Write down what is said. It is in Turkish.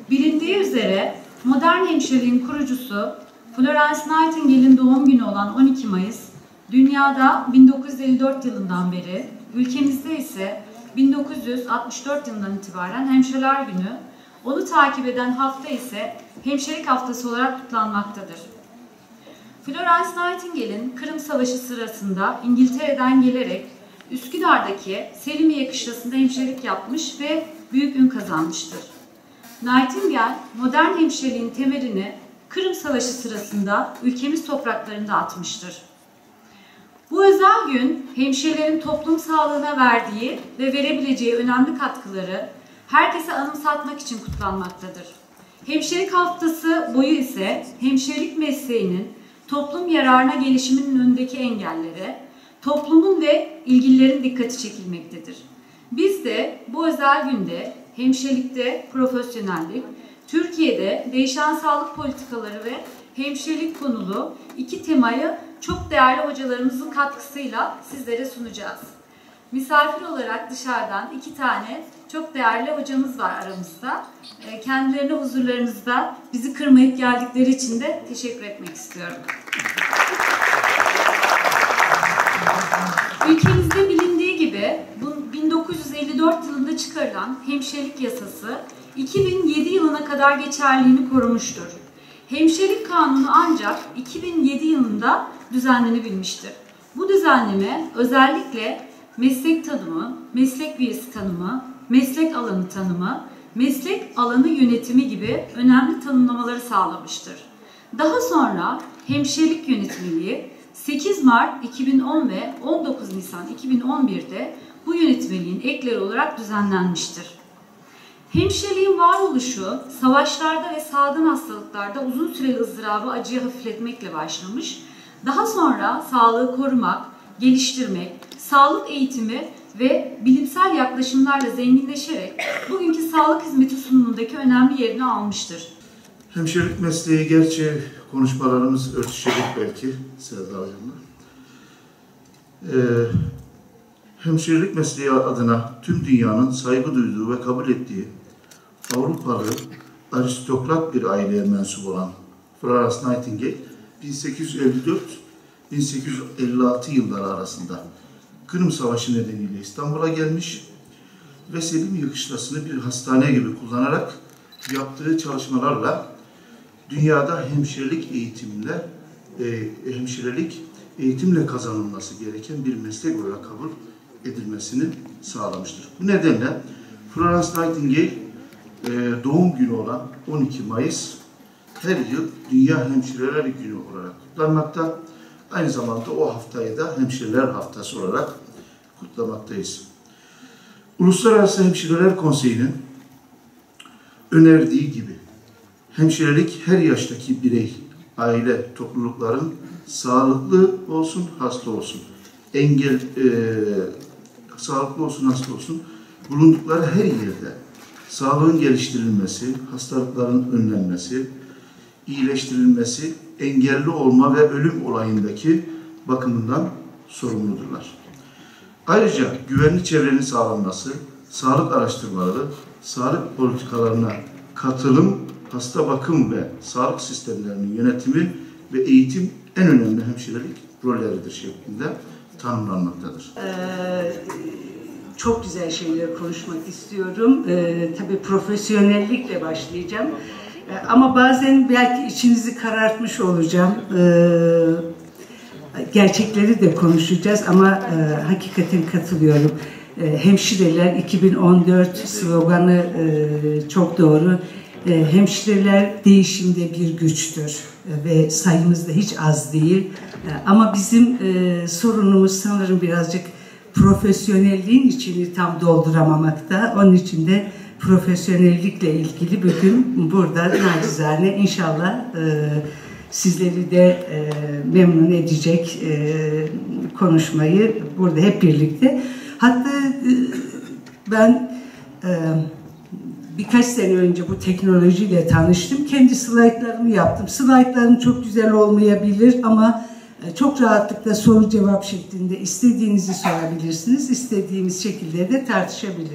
Bilindiği üzere modern hemşireliğin kurucusu Florence Nightingale'in doğum günü olan 12 Mayıs, dünyada 1954 yılından beri, ülkemizde ise 1964 yılından itibaren Hemşireler Günü, onu takip eden hafta ise Hemşirelik Haftası olarak kutlanmaktadır. Florence Nightingale'in Kırım Savaşı sırasında İngiltere'den gelerek Üsküdar'daki Selimiye Kışlası'nda hemşirelik yapmış ve büyük ün kazanmıştır. Nightingale, modern hemşireliğin temelini Kırım Savaşı sırasında ülkemiz topraklarında atmıştır. Bu özel gün, hemşirelerin toplum sağlığına verdiği ve verebileceği önemli katkıları herkese anımsatmak için kutlanmaktadır. Hemşirelik Haftası boyu ise hemşirelik mesleğinin toplum yararına gelişiminin önündeki engellere, toplumun ve ilgililerin dikkati çekilmektedir. Biz de bu özel günde hemşirelikte profesyonellik, Türkiye'de değişen sağlık politikaları ve hemşirelik konulu iki temayı çok değerli hocalarımızın katkısıyla sizlere sunacağız. Misafir olarak dışarıdan 2 tane çok değerli hocamız var aramızda. Kendilerine huzurlarınızda bizi kırmayıp geldikleri için de teşekkür etmek istiyorum. Ülkemizde bilindiği gibi 1954 yılında çıkarılan hemşirelik yasası 2007 yılına kadar geçerliliğini korumuştur. Hemşirelik kanunu ancak 2007 yılında düzenlenebilmiştir. Bu düzenleme özellikle meslek tanımı, meslek üyesi tanımı, meslek alanı tanımı, meslek alanı yönetimi gibi önemli tanımlamaları sağlamıştır. Daha sonra hemşirelik yönetmeliği 8 Mart 2010 ve 19 Nisan 2011'de bu yönetmeliğin ekleri olarak düzenlenmiştir. Hemşireliğin varoluşu savaşlarda ve salgın hastalıklarda uzun süreli ızdırabı, acıyı hafifletmekle başlamış. Daha sonra sağlığı korumak, geliştirmek, sağlık eğitimi ve bilimsel yaklaşımlarla zenginleşerek bugünkü sağlık hizmeti sunumundaki önemli yerini almıştır. Hemşirelik mesleği, gerçi konuşmalarımız örtüşecek belki Serdar Hocam'la. Hemşirelik mesleği adına tüm dünyanın saygı duyduğu ve kabul ettiği Avrupalı aristokrat bir aileye mensup olan Florence Nightingale 1854-1856 yılları arasında Kırım Savaşı nedeniyle İstanbul'a gelmiş ve Selimiye Kışlası'nı bir hastane gibi kullanarak yaptığı çalışmalarla dünyada hemşirelik eğitimle kazanılması gereken bir meslek olarak kabul edilmesini sağlamıştır. Bu nedenle Florence Nightingale doğum günü olan 12 Mayıs her yıl Dünya Hemşireler Günü olarak kutlanmakta. Aynı zamanda o haftayı da Hemşireler Haftası olarak kutlamaktayız. Uluslararası Hemşireler Konseyi'nin önerdiği gibi hemşirelik her yaştaki birey, aile, toplulukların sağlıklı olsun, hasta olsun, sağlıklı olsun, hasta olsun, bulundukları her yerde sağlığın geliştirilmesi, hastalıkların önlenmesi, iyileştirilmesi, engelli olma ve ölüm olayındaki bakımından sorumludurlar. Ayrıca güvenli çevrenin sağlanması, sağlık araştırmaları, sağlık politikalarına katılım, hasta bakım ve sağlık sistemlerinin yönetimi ve eğitim en önemli hemşirelik rolleridir şeklinde tanımlanmaktadır. Çok güzel şeyler konuşmak istiyorum. Tabii profesyonellikle başlayacağım. Ama bazen belki içinizi karartmış olacağım. Gerçekleri de konuşacağız ama hakikaten katılıyorum. Hemşireler 2014 sloganı çok doğru. Hemşireler değişimde bir güçtür ve sayımız da hiç az değil. Ama bizim sorunumuz sanırım birazcık profesyonelliğin içini tam dolduramamakta. Onun için de profesyonellikle ilgili bugün burada nacizane inşallah sizleri de memnun edecek konuşmayı burada hep birlikte. Hatta ben birkaç sene önce bu teknolojiyle tanıştım. Kendi slaytlarımı yaptım. Slaytlarım çok güzel olmayabilir ama çok rahatlıkla soru cevap şeklinde istediğinizi sorabilirsiniz. İstediğimiz şekilde de tartışabiliriz.